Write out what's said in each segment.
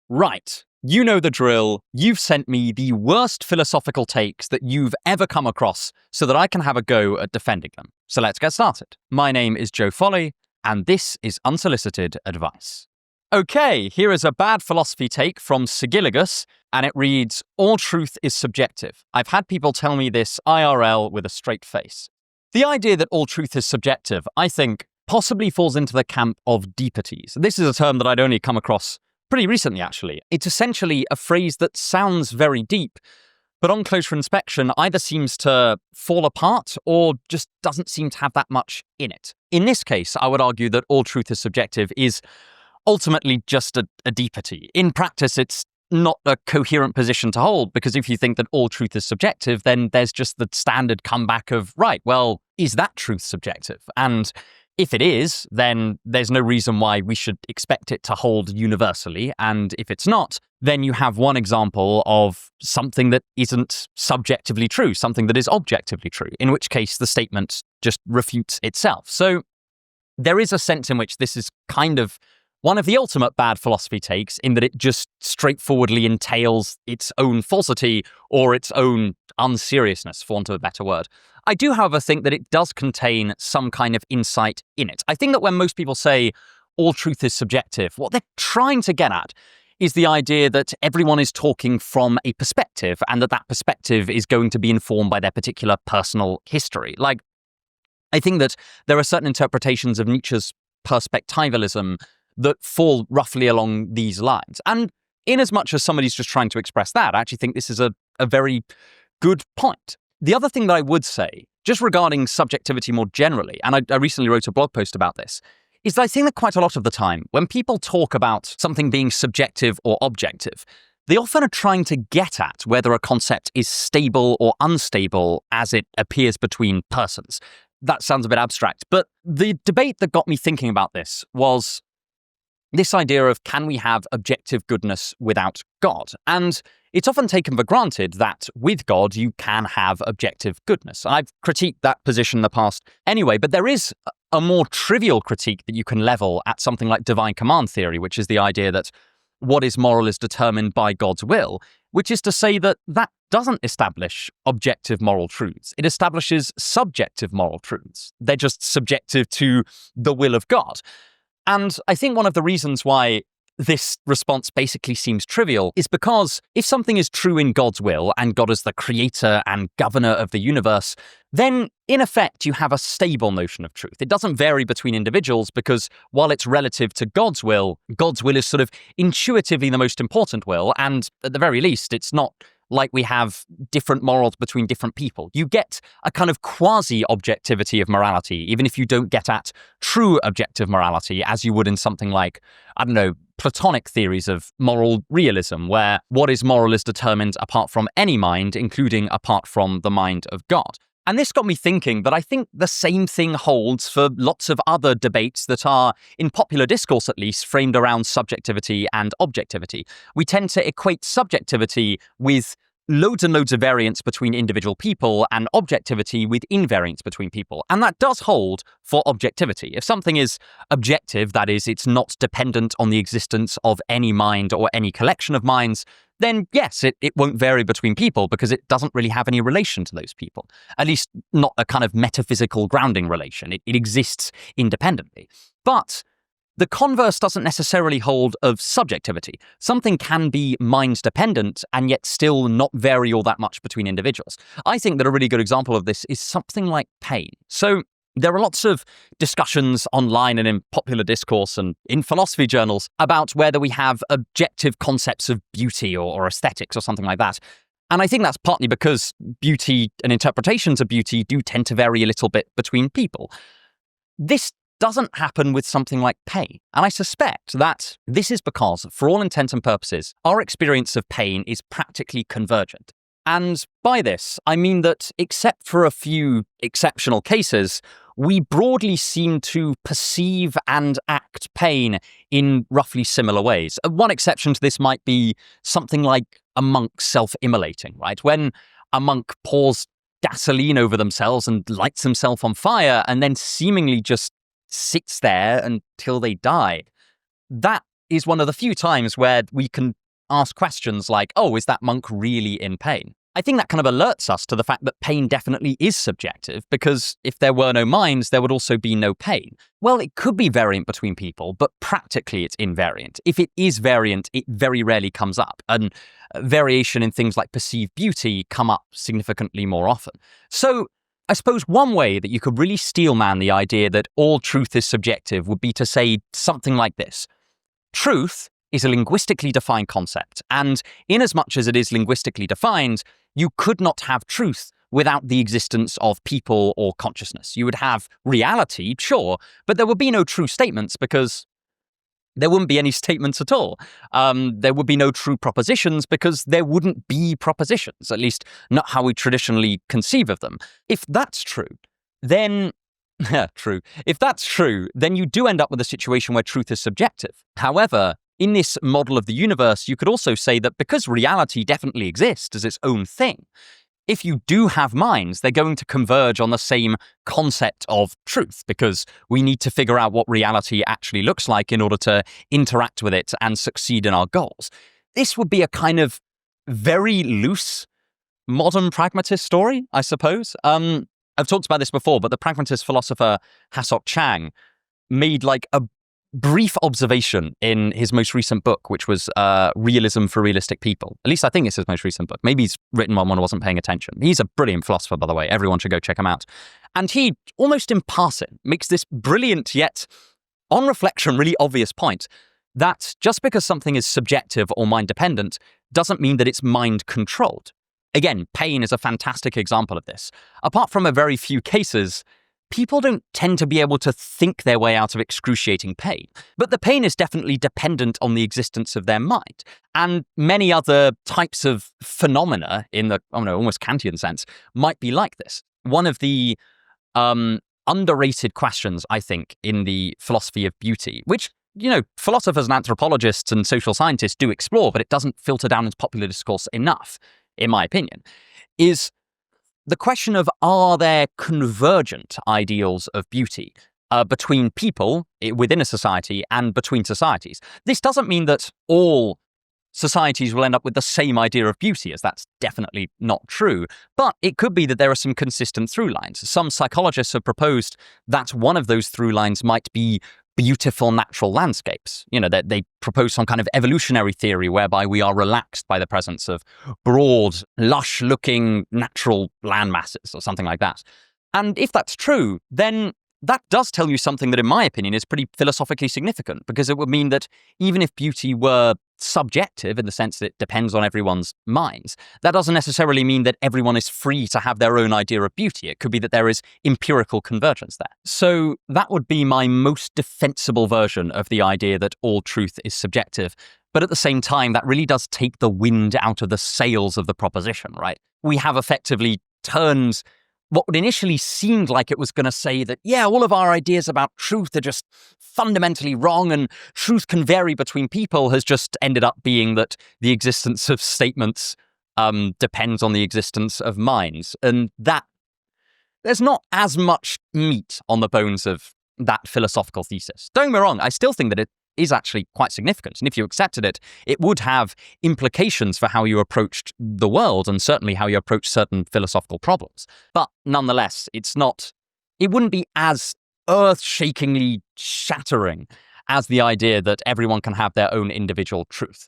Right. You know the drill. You've sent me the worst philosophical takes that you've ever come across so that I can have a go at defending them. So let's get started. My name is Joe Foley, and this is Unsolicited Advice. Okay, here is a bad philosophy take from Sigilligus, and it reads, "All truth is subjective. I've had people tell me this IRL with a straight face." The idea that all truth is subjective, I think, possibly falls into the camp of deepities. This is a term that I'd only come across pretty recently, actually. It's essentially a phrase that sounds very deep, but on closer inspection either seems to fall apart or just doesn't seem to have that much in it. In this case, I would argue that all truth is subjective is ultimately just a deepity. In practice, it's not a coherent position to hold, because if you think that all truth is subjective, then there's just the standard comeback of, right, well, is that truth subjective? And if it is, then there's no reason why we should expect it to hold universally. And if it's not, then you have one example of something that isn't subjectively true, something that is objectively true, in which case the statement just refutes itself. So there is a sense in which this is kind of one of the ultimate bad philosophy takes, in that it just straightforwardly entails its own falsity or its own unseriousness, for want of a better word. I do, however, think that it does contain some kind of insight in it. I think that when most people say all truth is subjective, what they're trying to get at is the idea that everyone is talking from a perspective, and that perspective is going to be informed by their particular personal history. Like, I think that there are certain interpretations of Nietzsche's perspectivalism that fall roughly along these lines. And in as much as somebody's just trying to express that, I actually think this is a very good point. The other thing that I would say, just regarding subjectivity more generally, and I recently wrote a blog post about this, is that I think that quite a lot of the time, when people talk about something being subjective or objective, they often are trying to get at whether a concept is stable or unstable as it appears between persons. That sounds a bit abstract, but the debate that got me thinking about this was this idea of, can we have objective goodness without God? And it's often taken for granted that with God, you can have objective goodness. I've critiqued that position in the past anyway, but there is a more trivial critique that you can level at something like divine command theory, which is the idea that what is moral is determined by God's will, which is to say that that doesn't establish objective moral truths. It establishes subjective moral truths. They're just subjective to the will of God. And I think one of the reasons why this response basically seems trivial is because if something is true in God's will, and God is the creator and governor of the universe, then in effect you have a stable notion of truth. It doesn't vary between individuals, because while it's relative to God's will is sort of intuitively the most important will, and at the very least it's not like we have different morals between different people. You get a kind of quasi-objectivity of morality, even if you don't get at true objective morality, as you would in something like, I don't know, Platonic theories of moral realism, where what is moral is determined apart from any mind, including apart from the mind of God. And this got me thinking that I think the same thing holds for lots of other debates that are, in popular discourse at least, framed around subjectivity and objectivity. We tend to equate subjectivity with loads and loads of variance between individual people, and objectivity with invariance between people. And that does hold for objectivity. If something is objective, that is, it's not dependent on the existence of any mind or any collection of minds, then yes, it won't vary between people, because it doesn't really have any relation to those people. At least not a kind of metaphysical grounding relation. It exists independently. But the converse doesn't necessarily hold of subjectivity. Something can be mind-dependent and yet still not vary all that much between individuals. I think that a really good example of this is something like pain. So there are lots of discussions online and in popular discourse and in philosophy journals about whether we have objective concepts of beauty or aesthetics or something like that. And I think that's partly because beauty and interpretations of beauty do tend to vary a little bit between people. This doesn't happen with something like pain. And I suspect that this is because, for all intents and purposes, our experience of pain is practically convergent. And by this, I mean that, except for a few exceptional cases, we broadly seem to perceive and act pain in roughly similar ways. One exception to this might be something like a monk self-immolating, right? When a monk pours gasoline over themselves and lights himself on fire and then seemingly just sits there until they die, that is one of the few times where we can ask questions like, oh, is that monk really in pain? I think that kind of alerts us to the fact that pain definitely is subjective, because if there were no minds, there would also be no pain. Well, it could be variant between people, but practically it's invariant. If it is variant, it very rarely comes up, and variation in things like perceived beauty come up significantly more often. So I suppose one way that you could really steelman the idea that all truth is subjective would be to say something like this. Truth is a linguistically defined concept, and in as much as it is linguistically defined, you could not have truth without the existence of people or consciousness. You would have reality, sure, but there would be no true statements because there wouldn't be any statements at all. There would be no true propositions because there wouldn't be propositions, at least not how we traditionally conceive of them. If that's true, then If that's true, then you do end up with a situation where truth is subjective. However, in this model of the universe, you could also say that because reality definitely exists as its own thing, if you do have minds, they're going to converge on the same concept of truth, because we need to figure out what reality actually looks like in order to interact with it and succeed in our goals. This would be a kind of very loose modern pragmatist story, I suppose. I've talked about this before, but the pragmatist philosopher Hasok Chang made like a brief observation in his most recent book, which was Realism for Realistic People. At least I think it's his most recent book. Maybe he's written one when I wasn't paying attention. He's a brilliant philosopher, by the way. Everyone should go check him out. And he, almost in passing, makes this brilliant yet, on reflection, really obvious point that just because something is subjective or mind-dependent doesn't mean that it's mind-controlled. Again, pain is a fantastic example of this. Apart from a very few cases, people don't tend to be able to think their way out of excruciating pain. But the pain is definitely dependent on the existence of their mind. And many other types of phenomena in the almost Kantian sense might be like this. One of the underrated questions, I think, in the philosophy of beauty, which philosophers and anthropologists and social scientists do explore, but it doesn't filter down into popular discourse enough, in my opinion, is the question of, are there convergent ideals of beauty between people within a society and between societies? This doesn't mean that all societies will end up with the same idea of beauty, as that's definitely not true. But it could be that there are some consistent through lines. Some psychologists have proposed that one of those through lines might be beautiful natural landscapes. That they propose some kind of evolutionary theory whereby we are relaxed by the presence of broad, lush-looking natural land masses or something like that. And if that's true, then that does tell you something that, in my opinion, is pretty philosophically significant, because it would mean that even if beauty were subjective in the sense that it depends on everyone's minds, that doesn't necessarily mean that everyone is free to have their own idea of beauty. It could be that there is empirical convergence there. So that would be my most defensible version of the idea that all truth is subjective. But at the same time, that really does take the wind out of the sails of the proposition, right? We have effectively turned what would initially seemed like it was going to say that, yeah, all of our ideas about truth are just fundamentally wrong and truth can vary between people, has just ended up being that the existence of statements depends on the existence of minds. And that there's not as much meat on the bones of that philosophical thesis. Don't get me wrong, I still think that it is actually quite significant. And if you accepted it, it would have implications for how you approached the world and certainly how you approach certain philosophical problems. But nonetheless, it wouldn't be as earth-shakingly shattering as the idea that everyone can have their own individual truth.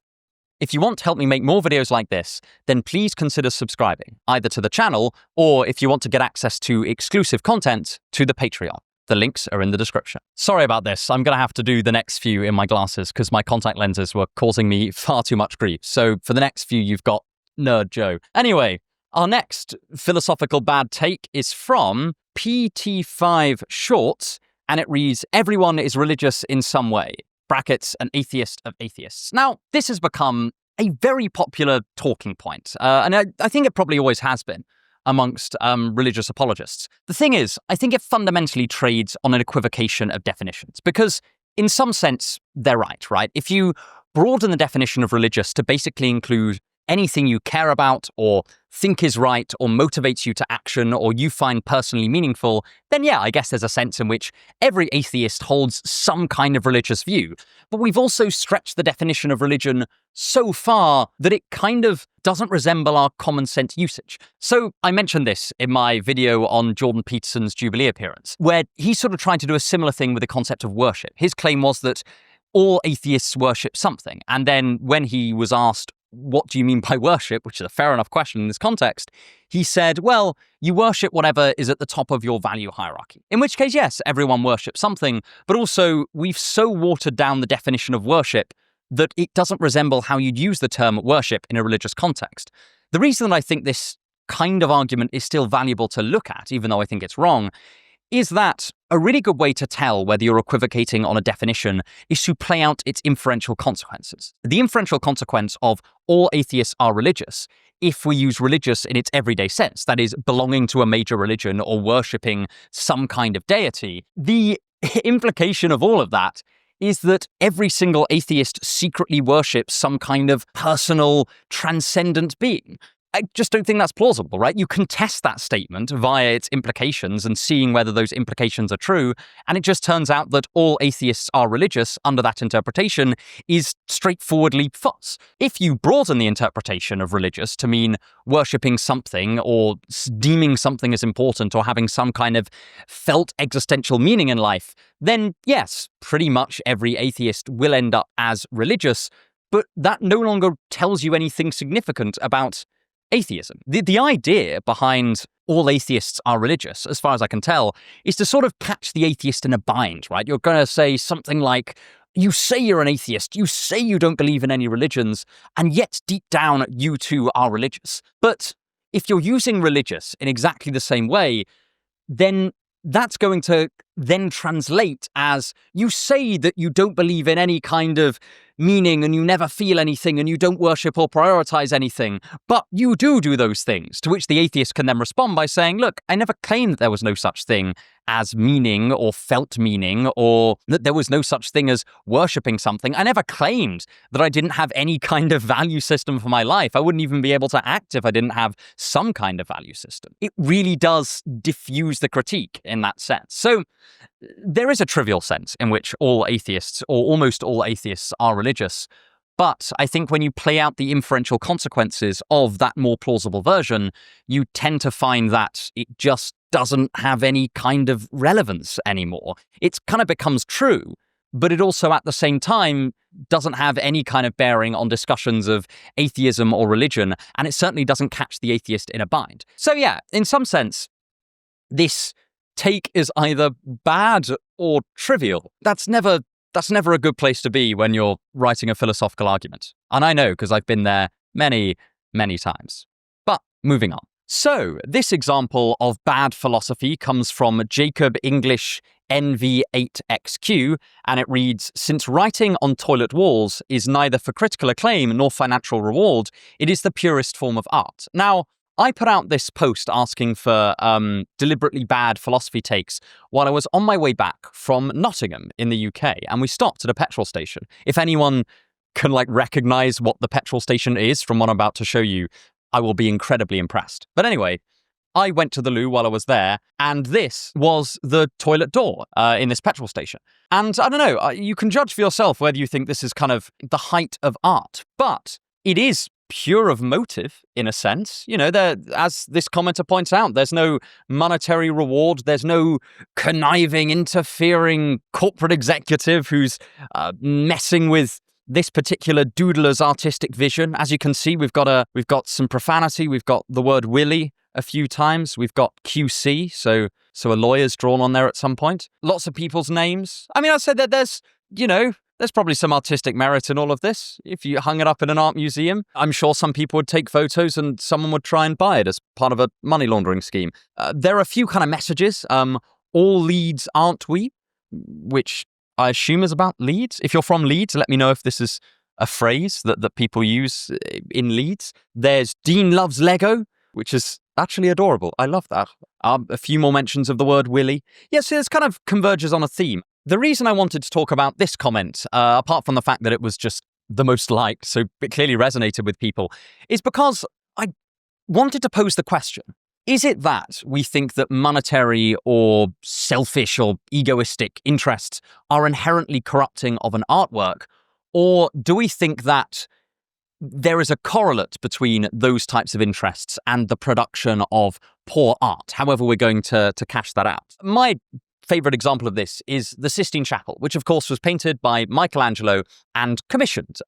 If you want to help me make more videos like this, then please consider subscribing, either to the channel or, if you want to get access to exclusive content, to the Patreon. The links are in the description. Sorry about this. I'm going to have to do the next few in my glasses because my contact lenses were causing me far too much grief. So for the next few, you've got Nerd Joe. Anyway, our next philosophical bad take is from PT5 Shorts, and it reads, "Everyone is religious in some way. Brackets, an atheist of atheists." Now, this has become a very popular talking point, and I think it probably always has been amongst religious apologists. The thing is, I think it fundamentally trades on an equivocation of definitions, because in some sense, they're right? If you broaden the definition of religious to basically include anything you care about or think is right or motivates you to action or you find personally meaningful, then yeah, I guess there's a sense in which every atheist holds some kind of religious view. But we've also stretched the definition of religion so far that it kind of doesn't resemble our common sense usage. So I mentioned this in my video on Jordan Peterson's Jubilee appearance, where he sort of tried to do a similar thing with the concept of worship. His claim was that all atheists worship something. And then when he was asked, what do you mean by worship, which is a fair enough question in this context, he said, well, you worship whatever is at the top of your value hierarchy. In which case, yes, everyone worships something, but also we've so watered down the definition of worship that it doesn't resemble how you'd use the term worship in a religious context. The reason that I think this kind of argument is still valuable to look at, even though I think it's wrong, is that a really good way to tell whether you're equivocating on a definition is to play out its inferential consequences. The inferential consequence of all atheists are religious, if we use religious in its everyday sense, that is, belonging to a major religion or worshipping some kind of deity, the implication of all of that is that every single atheist secretly worships some kind of personal, transcendent being. I just don't think that's plausible, right? You can test that statement via its implications and seeing whether those implications are true, and it just turns out that all atheists are religious under that interpretation is straightforwardly false. If you broaden the interpretation of religious to mean worshipping something or deeming something as important or having some kind of felt existential meaning in life, then yes, pretty much every atheist will end up as religious, but that no longer tells you anything significant about atheism. The idea behind all atheists are religious, as far as I can tell, is to sort of catch the atheist in a bind, right? You're going to say something like, you say you're an atheist, you say you don't believe in any religions, and yet deep down you too are religious. But if you're using religious in exactly the same way, then that's going to then translate as you say that you don't believe in any kind of meaning and you never feel anything and you don't worship or prioritize anything, but you do those things, to which the atheist can then respond by saying, look, I never claimed that there was no such thing as meaning or felt meaning or that there was no such thing as worshipping something. I never claimed that I didn't have any kind of value system for my life. I wouldn't even be able to act if I didn't have some kind of value system. It really does diffuse the critique in that sense. So there is a trivial sense in which all atheists, or almost all atheists, are religious. But I think when you play out the inferential consequences of that more plausible version, you tend to find that it just doesn't have any kind of relevance anymore. It kind of becomes true, but it also at the same time doesn't have any kind of bearing on discussions of atheism or religion, and it certainly doesn't catch the atheist in a bind. So yeah, in some sense, this take is either bad or trivial. That's never a good place to be when you're writing a philosophical argument. And I know, because I've been there many, many times. But moving on. So this example of bad philosophy comes from Jacob English NV8XQ, and it reads, since writing on toilet walls is neither for critical acclaim nor financial reward, it is the purest form of art. Now, I put out this post asking for deliberately bad philosophy takes while I was on my way back from Nottingham in the UK, and we stopped at a petrol station. If anyone can recognize what the petrol station is from what I'm about to show you, I will be incredibly impressed. But anyway, I went to the loo while I was there, and this was the toilet door in this petrol station. And I don't know, you can judge for yourself whether you think this is kind of the height of art, but it is pure of motive, in a sense. You know, as this commenter points out, there's no monetary reward, there's no conniving, interfering corporate executive who's messing with this particular doodler's artistic vision. As you can see, we've got some profanity, we've got the word Willy a few times, we've got QC, so a lawyer's drawn on there at some point. Lots of people's names. I mean, I said that there's probably some artistic merit in all of this. If you hung it up in an art museum, I'm sure some people would take photos and someone would try and buy it as part of a money laundering scheme. There are a few kind of messages. All Leeds, aren't we? Which I assume is about Leeds. If you're from Leeds, let me know if this is a phrase that people use in Leeds. There's Dean loves Lego, which is actually adorable. I love that. A few more mentions of the word Willy. Yes, this kind of converges on a theme. The reason I wanted to talk about this comment, apart from the fact that it was just the most liked, so it clearly resonated with people, is because I wanted to pose the question, is it that we think that monetary or selfish or egoistic interests are inherently corrupting of an artwork? Or do we think that there is a correlate between those types of interests and the production of poor art, however we're going to cash that out? My favorite example of this is the Sistine Chapel, which of course was painted by Michelangelo and commissioned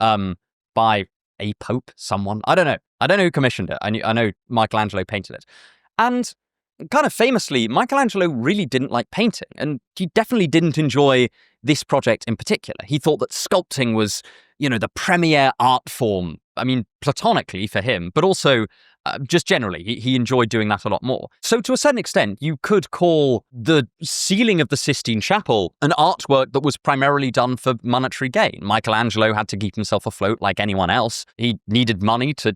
by a pope, someone. I don't know who commissioned it. I know Michelangelo painted it. And kind of famously, Michelangelo really didn't like painting, and he definitely didn't enjoy this project in particular. He thought that sculpting was, the premier art form. I mean, platonically for him, but also just generally, he enjoyed doing that a lot more. So to a certain extent, you could call the ceiling of the Sistine Chapel an artwork that was primarily done for monetary gain. Michelangelo had to keep himself afloat like anyone else. He needed money to,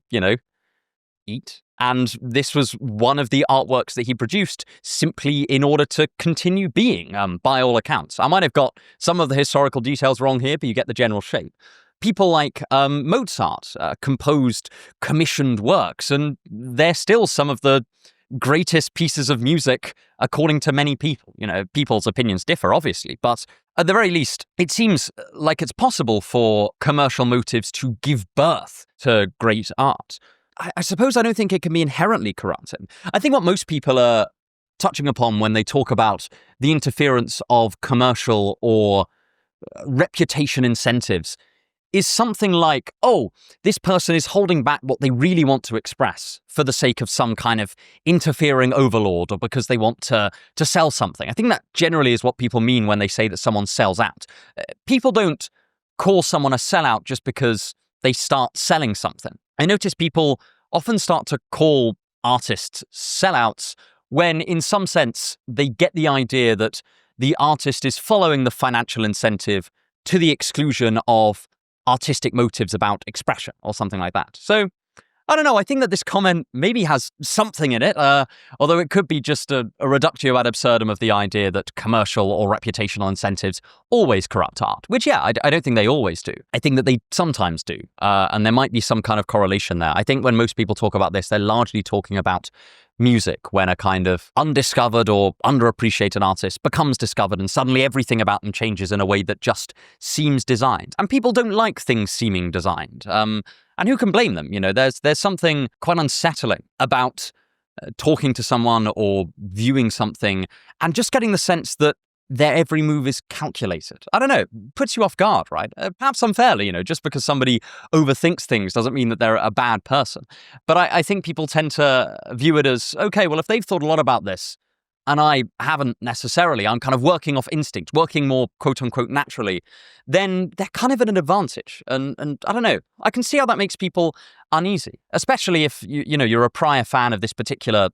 eat. And this was one of the artworks that he produced simply in order to continue being, by all accounts. I might have got some of the historical details wrong here, but you get the general shape. People like Mozart composed commissioned works, and they're still some of the greatest pieces of music, according to many people. People's opinions differ, obviously, but at the very least, it seems like it's possible for commercial motives to give birth to great art. I suppose I don't think it can be inherently corrupting. I think what most people are touching upon when they talk about the interference of commercial or reputation incentives is something like, oh, this person is holding back what they really want to express for the sake of some kind of interfering overlord or because they want to sell something. I think that generally is what people mean when they say that someone sells out. People don't call someone a sellout just because they start selling something. I notice people often start to call artists sellouts when, in some sense, they get the idea that the artist is following the financial incentive to the exclusion of artistic motives about expression or something like that. So, I don't know, I think that this comment maybe has something in it, although it could be just a reductio ad absurdum of the idea that commercial or reputational incentives always corrupt art, which, yeah, I don't think they always do. I think that they sometimes do, and there might be some kind of correlation there. I think when most people talk about this, they're largely talking about music, when a kind of undiscovered or underappreciated artist becomes discovered and suddenly everything about them changes in a way that just seems designed. And people don't like things seeming designed. And who can blame them? There's something quite unsettling about talking to someone or viewing something and just getting the sense that their every move is calculated. I don't know, puts you off guard, right? Perhaps unfairly, just because somebody overthinks things doesn't mean that they're a bad person. But I think people tend to view it as, okay, well, if they've thought a lot about this, and I haven't necessarily, I'm kind of working off instinct, working more quote unquote naturally, then they're kind of at an advantage. And I don't know, I can see how that makes people uneasy, especially if you're a prior fan of this particular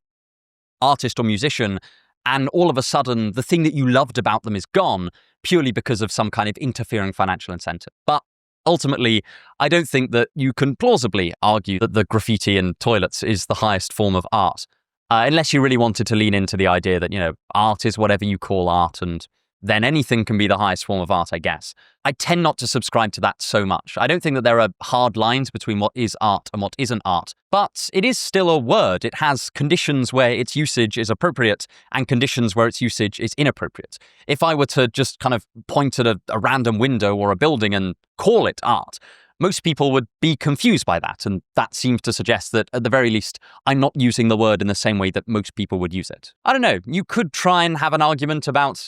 artist or musician, and all of a sudden the thing that you loved about them is gone purely because of some kind of interfering financial incentive. But ultimately, I don't think that you can plausibly argue that the graffiti in toilets is the highest form of art. Unless you really wanted to lean into the idea that, art is whatever you call art, and then anything can be the highest form of art, I guess. I tend not to subscribe to that so much. I don't think that there are hard lines between what is art and what isn't art, but it is still a word. It has conditions where its usage is appropriate and conditions where its usage is inappropriate. If I were to just kind of point at a random window or a building and call it art, most people would be confused by that, and that seems to suggest that, at the very least, I'm not using the word in the same way that most people would use it. I don't know, you could try and have an argument about,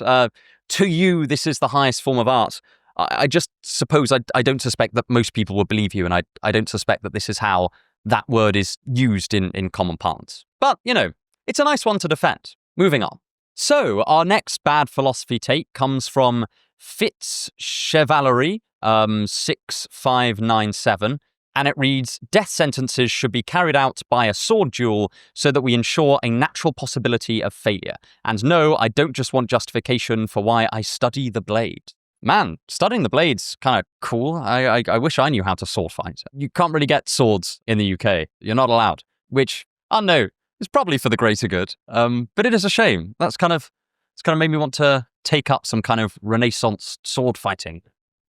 to you, this is the highest form of art. I just suppose I don't suspect that most people would believe you, and I don't suspect that this is how that word is used in common parlance. But, it's a nice one to defend. Moving on. So, our next bad philosophy take comes from Fitzchevalery, 6597, and it reads, "Death sentences should be carried out by a sword duel so that we ensure a natural possibility of failure. And no, I don't just want justification for why I study the blade." Man, studying the blade's kind of cool. I wish I knew how to sword fight. You can't really get swords in the UK. You're not allowed, which, I don't know, is probably for the greater good. But it is a shame. It's kind of made me want to take up some kind of Renaissance sword fighting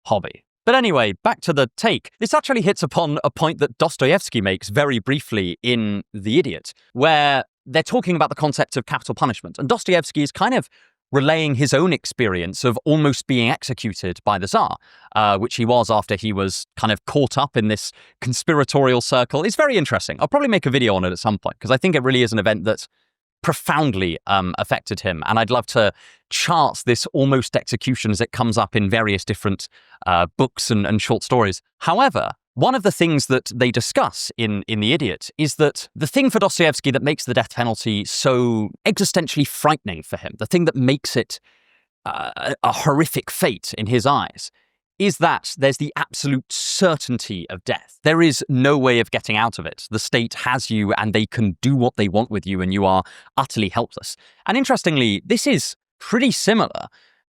hobby. But anyway, back to the take. This actually hits upon a point that Dostoevsky makes very briefly in The Idiot, where they're talking about the concept of capital punishment. And Dostoevsky is kind of relaying his own experience of almost being executed by the Tsar, which he was after he was kind of caught up in this conspiratorial circle. It's very interesting. I'll probably make a video on it at some point, because I think it really is an event that profoundly affected him. And I'd love to chart this almost execution as it comes up in various different books and short stories. However, one of the things that they discuss in The Idiot is that the thing for Dostoevsky that makes the death penalty so existentially frightening for him, the thing that makes it a horrific fate in his eyes, is that there's the absolute certainty of death. There is no way of getting out of it. The state has you and they can do what they want with you and you are utterly helpless. And interestingly, this is pretty similar,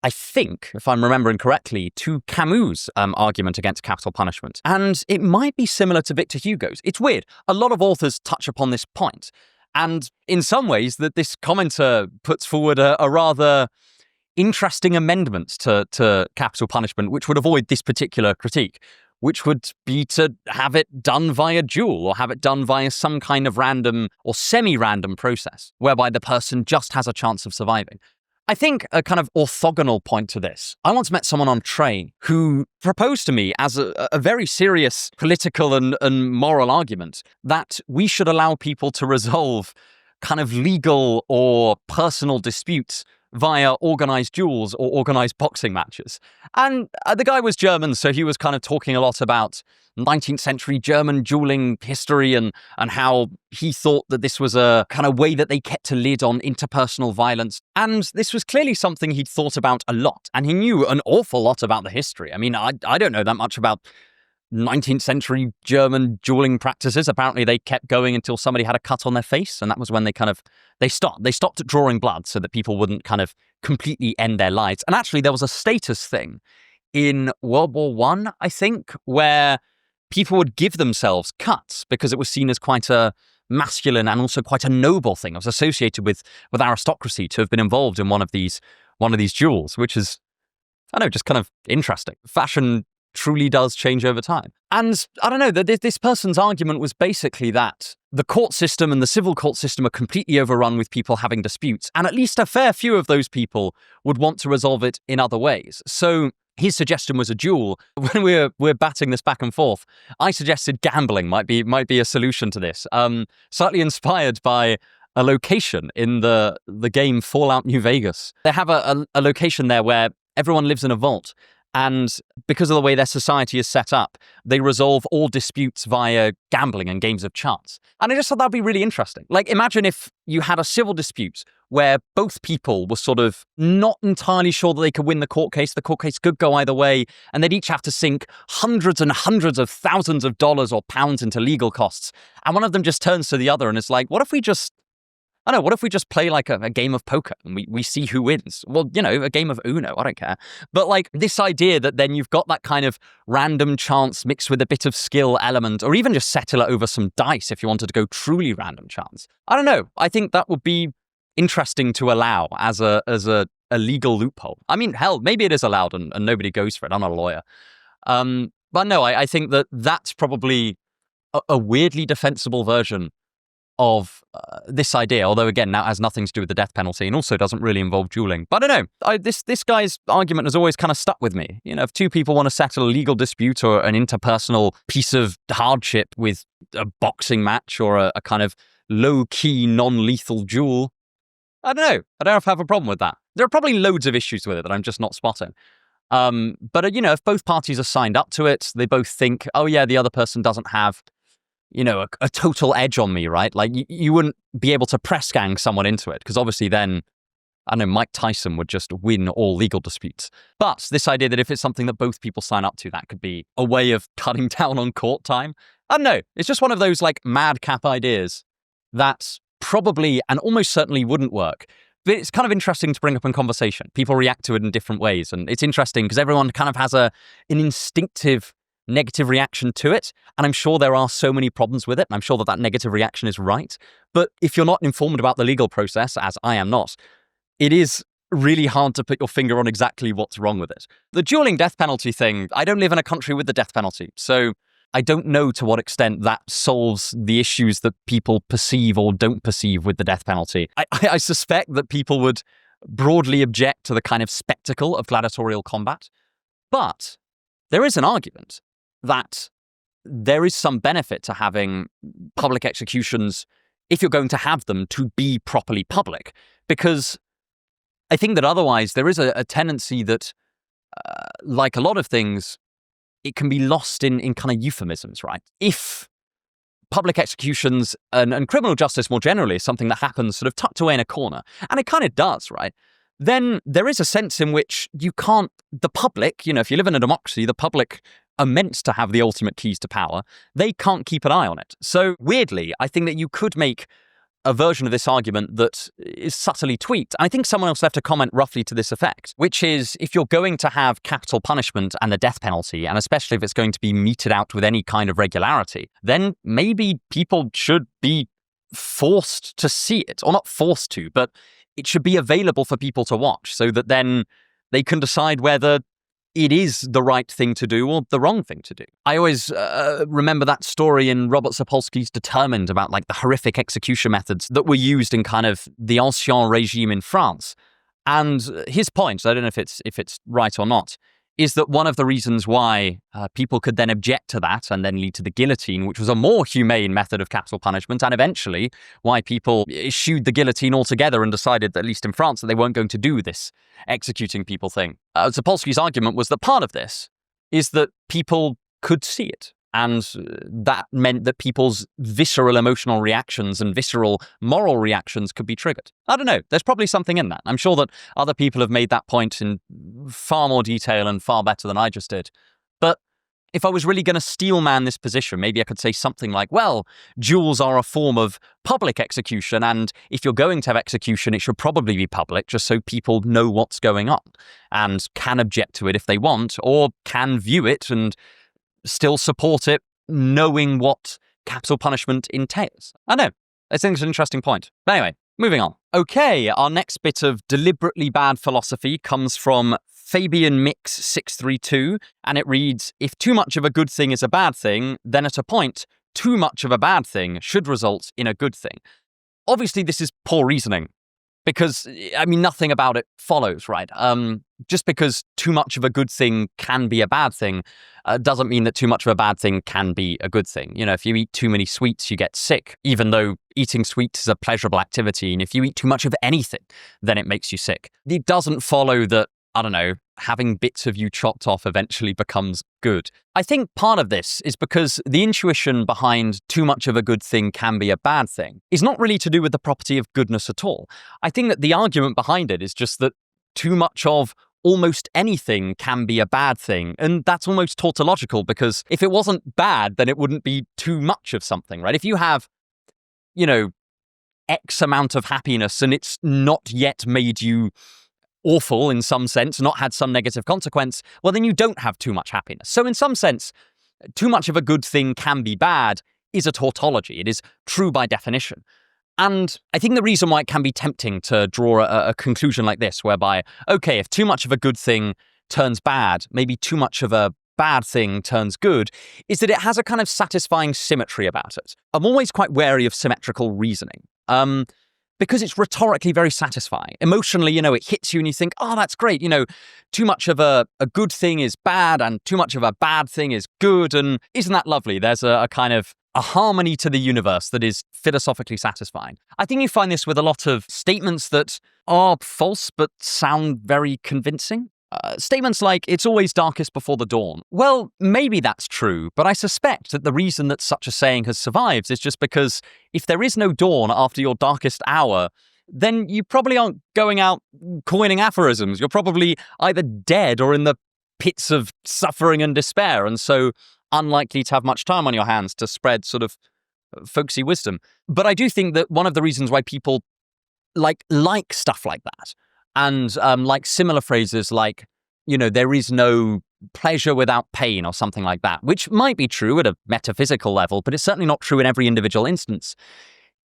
I think, if I'm remembering correctly, to Camus' argument against capital punishment. And it might be similar to Victor Hugo's. It's weird. A lot of authors touch upon this point. And in some ways, that this commenter puts forward a rather interesting amendments to capital punishment, which would avoid this particular critique, which would be to have it done via duel or have it done via some kind of random or semi-random process, whereby the person just has a chance of surviving. I think a kind of orthogonal point to this. I once met someone on train who proposed to me as a very serious political and moral argument that we should allow people to resolve kind of legal or personal disputes via organized duels or organized boxing matches. And the guy was German, so he was kind of talking a lot about 19th century German dueling history and how he thought that this was a kind of way that they kept a lid on interpersonal violence. And this was clearly something he'd thought about a lot. And he knew an awful lot about the history. I mean, I don't know that much about 19th century German dueling practices. Apparently they kept going until somebody had a cut on their face, and that was when they stopped drawing blood so that people wouldn't kind of completely end their lives. And actually there was a status thing in World War I think, where people would give themselves cuts because it was seen as quite a masculine and also quite a noble thing. It was associated with aristocracy to have been involved in one of these duels, which is, I don't know, just kind of interesting. Fashion truly does change over time. And I don't know, this person's argument was basically that the court system and the civil court system are completely overrun with people having disputes, and at least a fair few of those people would want to resolve it in other ways. So his suggestion was a duel. When we're batting this back and forth, I suggested gambling might be a solution to this. Slightly inspired by a location in the game Fallout New Vegas. They have a location there where everyone lives in a vault. And because of the way their society is set up, they resolve all disputes via gambling and games of chance. And I just thought that'd be really interesting. Like, imagine if you had a civil dispute where both people were sort of not entirely sure that they could win the court case. The court case could go either way, and they'd each have to sink hundreds and hundreds of thousands of dollars or pounds into legal costs. And one of them just turns to the other and is like, what if we just play like a game of poker and we see who wins? Well, a game of Uno, I don't care. But like this idea that then you've got that kind of random chance mixed with a bit of skill element, or even just settle it over some dice if you wanted to go truly random chance. I don't know. I think that would be interesting to allow as a legal loophole. I mean, hell, maybe it is allowed and nobody goes for it. I'm not a lawyer. But no, I think that's probably a weirdly defensible version of this idea, although again, now has nothing to do with the death penalty and also doesn't really involve dueling. But I don't know, this guy's argument has always kind of stuck with me. If two people want to settle a legal dispute or an interpersonal piece of hardship with a boxing match or a kind of low-key, non-lethal duel, I don't know. I don't know if I have a problem with that. There are probably loads of issues with it that I'm just not spotting. But if both parties are signed up to it, they both think, oh yeah, the other person doesn't have a total edge on me, right? Like you wouldn't be able to press gang someone into it because obviously then, I don't know, Mike Tyson would just win all legal disputes. But this idea that if it's something that both people sign up to, that could be a way of cutting down on court time. I don't know. It's just one of those like madcap ideas that probably and almost certainly wouldn't work. But it's kind of interesting to bring up in conversation. People react to it in different ways. And it's interesting because everyone kind of has an instinctive negative reaction to it. And I'm sure there are so many problems with it. And I'm sure that negative reaction is right. But if you're not informed about the legal process, as I am not, it is really hard to put your finger on exactly what's wrong with it. The dueling death penalty thing, I don't live in a country with the death penalty, so I don't know to what extent that solves the issues that people perceive or don't perceive with the death penalty. I suspect that people would broadly object to the kind of spectacle of gladiatorial combat, but there is an argument that there is some benefit to having public executions, if you're going to have them, to be properly public, because I think that otherwise there is a tendency that, like a lot of things, it can be lost in kind of euphemisms, right? If public executions and criminal justice more generally is something that happens sort of tucked away in a corner, and it kind of does, right? Then there is a sense in which you can't, the public, if you live in a democracy, the public are meant to have the ultimate keys to power. They can't keep an eye on it. So weirdly, I think that you could make a version of this argument that is subtly tweaked. I think someone else left a comment roughly to this effect, which is if you're going to have capital punishment and the death penalty, and especially if it's going to be meted out with any kind of regularity, then maybe people should be forced to see it, or not forced to, but it should be available for people to watch so that then they can decide whether it is the right thing to do or the wrong thing to do. I always remember that story in Robert Sapolsky's Determined about like the horrific execution methods that were used in kind of the Ancien regime in France. And his point, I don't know if it's right or not, is that one of the reasons why people could then object to that and then lead to the guillotine, which was a more humane method of capital punishment, and eventually why people eschewed the guillotine altogether and decided, that, at least in France, that they weren't going to do this executing people thing. Sapolsky's argument was that part of this is that people could see it. And that meant that people's visceral emotional reactions and visceral moral reactions could be triggered. I don't know. There's probably something in that. I'm sure that other people have made that point in far more detail and far better than I just did. But if I was really going to steelman this position, maybe I could say something like, well, duels are a form of public execution, and if you're going to have execution, it should probably be public, just so people know what's going on and can object to it if they want, or can view it and still support it, knowing what capital punishment entails. I know. I think it's an interesting point. But anyway, moving on. Okay, our next bit of deliberately bad philosophy comes from Fabian Mix 632, and it reads, if too much of a good thing is a bad thing, then at a point, too much of a bad thing should result in a good thing. Obviously, this is poor reasoning, because, nothing about it follows, right? Just because too much of a good thing can be a bad thing doesn't mean that too much of a bad thing can be a good thing. If you eat too many sweets, you get sick, even though eating sweets is a pleasurable activity. And if you eat too much of anything, then it makes you sick. It doesn't follow that, having bits of you chopped off eventually becomes good. I think part of this is because the intuition behind too much of a good thing can be a bad thing is not really to do with the property of goodness at all. I think that the argument behind it is just that too much of almost anything can be a bad thing. And that's almost tautological, because if it wasn't bad, then it wouldn't be too much of something, right? If you have, X amount of happiness and it's not yet made you awful in some sense, not had some negative consequence, well, then you don't have too much happiness. So in some sense, too much of a good thing can be bad is a tautology. It is true by definition. And I think the reason why it can be tempting to draw a conclusion like this, whereby, okay, if too much of a good thing turns bad, maybe too much of a bad thing turns good, is that it has a kind of satisfying symmetry about it. I'm always quite wary of symmetrical reasoning. Because it's rhetorically very satisfying. Emotionally, it hits you and you think, oh, that's great. Too much of a good thing is bad and too much of a bad thing is good. And isn't that lovely? There's a kind of a harmony to the universe that is philosophically satisfying. I think you find this with a lot of statements that are false but sound very convincing. Statements like, it's always darkest before the dawn. Well, maybe that's true, but I suspect that the reason that such a saying has survived is just because if there is no dawn after your darkest hour, then you probably aren't going out coining aphorisms. You're probably either dead or in the pits of suffering and despair, and so unlikely to have much time on your hands to spread sort of folksy wisdom. But I do think that one of the reasons why people like stuff like that, and like similar phrases like, there is no pleasure without pain or something like that, which might be true at a metaphysical level, but it's certainly not true in every individual instance,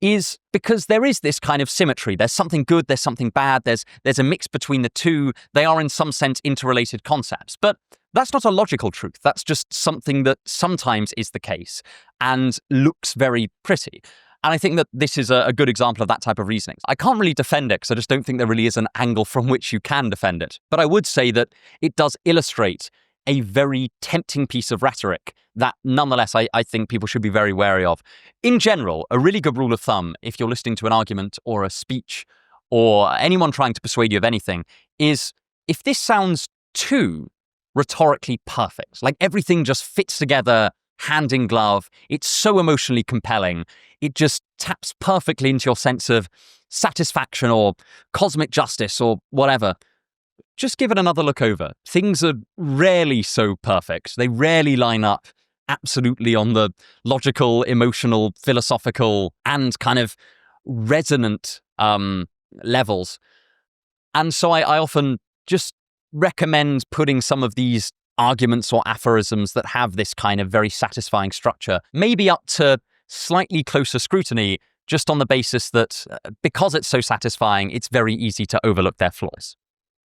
is because there is this kind of symmetry. There's something good, there's something bad, there's a mix between the two. They are in some sense interrelated concepts. But that's not a logical truth. That's just something that sometimes is the case and looks very pretty. And I think that this is a good example of that type of reasoning. I can't really defend it because I just don't think there really is an angle from which you can defend it. But I would say that it does illustrate a very tempting piece of rhetoric that nonetheless I think people should be very wary of. In general, a really good rule of thumb, if you're listening to an argument or a speech or anyone trying to persuade you of anything, is if this sounds too rhetorically perfect, like everything just fits together hand in glove, it's so emotionally compelling, it just taps perfectly into your sense of satisfaction or cosmic justice or whatever, just give it another look over. Things are rarely so perfect. They rarely line up absolutely on the logical, emotional, philosophical, and kind of resonant levels. And so I often just recommend putting some of these arguments or aphorisms that have this kind of very satisfying structure, maybe up to slightly closer scrutiny, just on the basis that because it's so satisfying, it's very easy to overlook their flaws.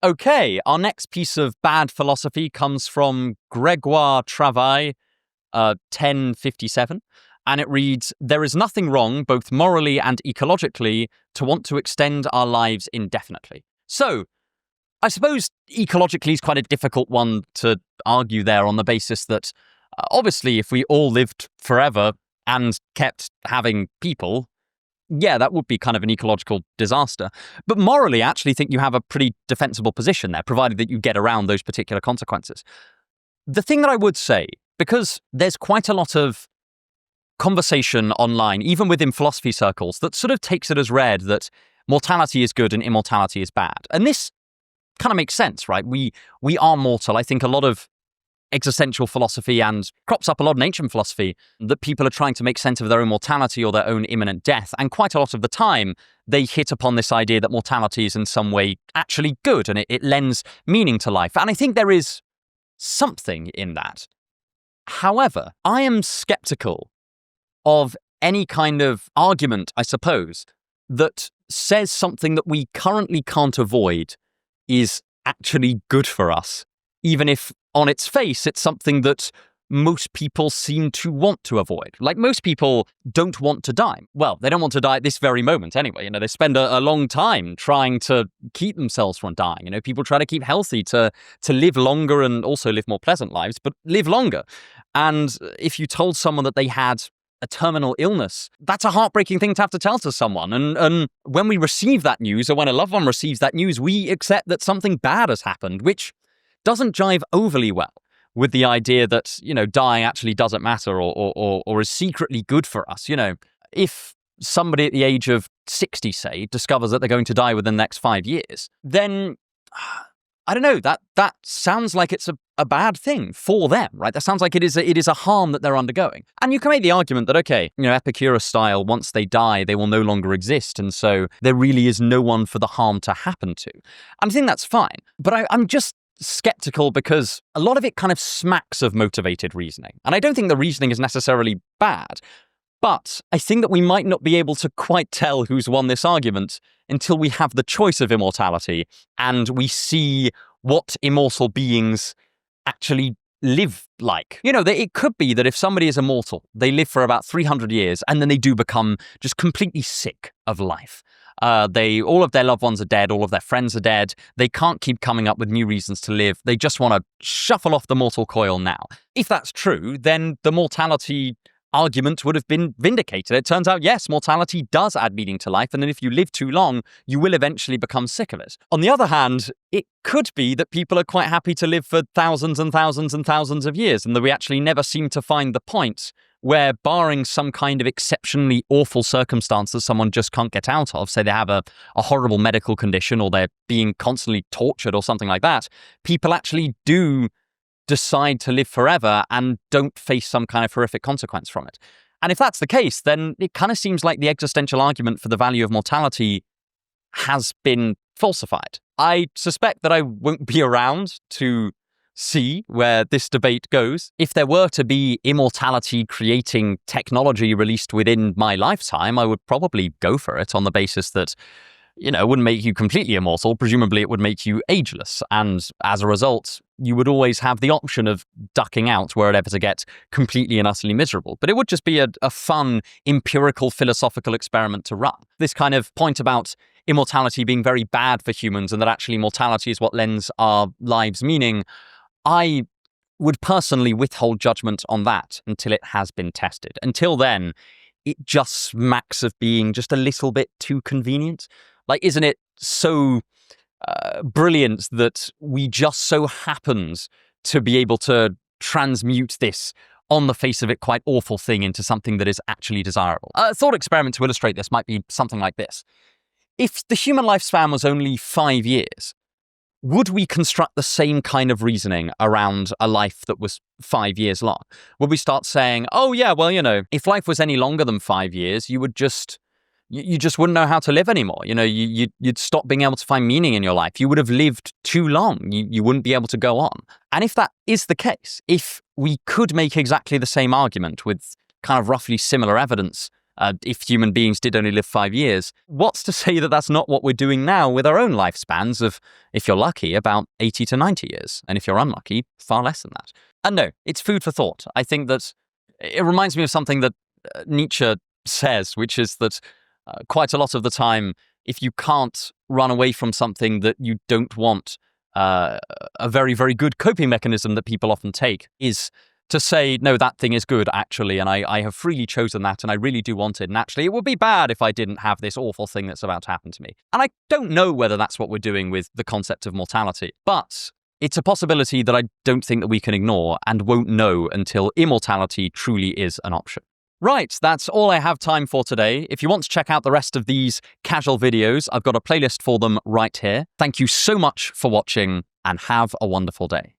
Okay, our next piece of bad philosophy comes from Gregoire Travail, 1057, and it reads, "There is nothing wrong, both morally and ecologically, to want to extend our lives indefinitely." So, I suppose ecologically is quite a difficult one to argue there on the basis that, obviously, if we all lived forever and kept having people, yeah, that would be kind of an ecological disaster. But morally, I actually think you have a pretty defensible position there, provided that you get around those particular consequences. The thing that I would say, because there's quite a lot of conversation online, even within philosophy circles, that sort of takes it as read that mortality is good and immortality is bad. And this kind of makes sense, right? We are mortal. I think a lot of existential philosophy and crops up a lot in ancient philosophy that people are trying to make sense of their own mortality or their own imminent death. And quite a lot of the time, they hit upon this idea that mortality is in some way actually good and it lends meaning to life. And I think there is something in that. However, I am skeptical of any kind of argument, I suppose, that says something that we currently can't avoid is actually good for us, even if on its face it's something that most people seem to want to avoid. Like, most people don't want to die. Well, they don't want to die at this very moment anyway. You know, they spend a long time trying to keep themselves from dying. You know, people try to keep healthy to live longer and also live more pleasant lives, but live longer. And if you told someone that they had a terminal illness, that's a heartbreaking thing to have to tell to someone. And when we receive that news, or when a loved one receives that news, we accept that something bad has happened, which doesn't jive overly well with the idea that, you know, dying actually doesn't matter or is secretly good for us. You know, if somebody at the age of 60, say, discovers that they're going to die within the next 5 years, then I don't know, that sounds like it's a bad thing for them, right? That sounds like it is a harm that they're undergoing. And you can make the argument that, okay, you know, Epicurus style, once they die, they will no longer exist. And so there really is no one for the harm to happen to. I think that's fine. But I'm just skeptical because a lot of it kind of smacks of motivated reasoning. And I don't think the reasoning is necessarily bad. But I think that we might not be able to quite tell who's won this argument until we have the choice of immortality and we see what immortal beings actually live like. You know, it could be that if somebody is immortal, they live for about 300 years and then they do become just completely sick of life. All of their loved ones are dead, all of their friends are dead. They can't keep coming up with new reasons to live. They just want to shuffle off the mortal coil now. If that's true, then the mortality argument would have been vindicated. It turns out, yes, mortality does add meaning to life, and then if you live too long, you will eventually become sick of it. On the other hand, it could be that people are quite happy to live for thousands and thousands and thousands of years, and that we actually never seem to find the point where, barring some kind of exceptionally awful circumstance that someone just can't get out of, say they have a horrible medical condition or they're being constantly tortured or something like that, people actually do decide to live forever and don't face some kind of horrific consequence from it. And if that's the case, then it kind of seems like the existential argument for the value of mortality has been falsified. I suspect that I won't be around to see where this debate goes. If there were to be immortality creating technology released within my lifetime, I would probably go for it on the basis that, it wouldn't make you completely immortal. Presumably it would make you ageless. And as a result, you would always have the option of ducking out were it ever to get completely and utterly miserable. But it would just be a fun, empirical, philosophical experiment to run. This kind of point about immortality being very bad for humans and that actually mortality is what lends our lives meaning, I would personally withhold judgment on that until it has been tested. Until then, it just smacks of being just a little bit too convenient. Like, isn't it so brilliant that we just so happens to be able to transmute this on the face of it quite awful thing into something that is actually desirable? A thought experiment to illustrate this might be something like this. If the human lifespan was only 5 years, would we construct the same kind of reasoning around a life that was 5 years long? Would we start saying, oh yeah, well, if life was any longer than 5 years, you just wouldn't know how to live anymore. You'd stop being able to find meaning in your life. You would have lived too long. You wouldn't be able to go on. And if that is the case, if we could make exactly the same argument with kind of roughly similar evidence, if human beings did only live 5 years, what's to say that that's not what we're doing now with our own lifespans of, if you're lucky, about 80 to 90 years. And if you're unlucky, far less than that. And no, it's food for thought. I think that it reminds me of something that Nietzsche says, which is that quite a lot of the time, if you can't run away from something that you don't want, a very, very good coping mechanism that people often take is to say, no, that thing is good, actually, and I have freely chosen that, and I really do want it, and actually it would be bad if I didn't have this awful thing that's about to happen to me. And I don't know whether that's what we're doing with the concept of mortality, but it's a possibility that I don't think that we can ignore and won't know until immortality truly is an option. Right, that's all I have time for today. If you want to check out the rest of these casual videos, I've got a playlist for them right here. Thank you so much for watching, and have a wonderful day.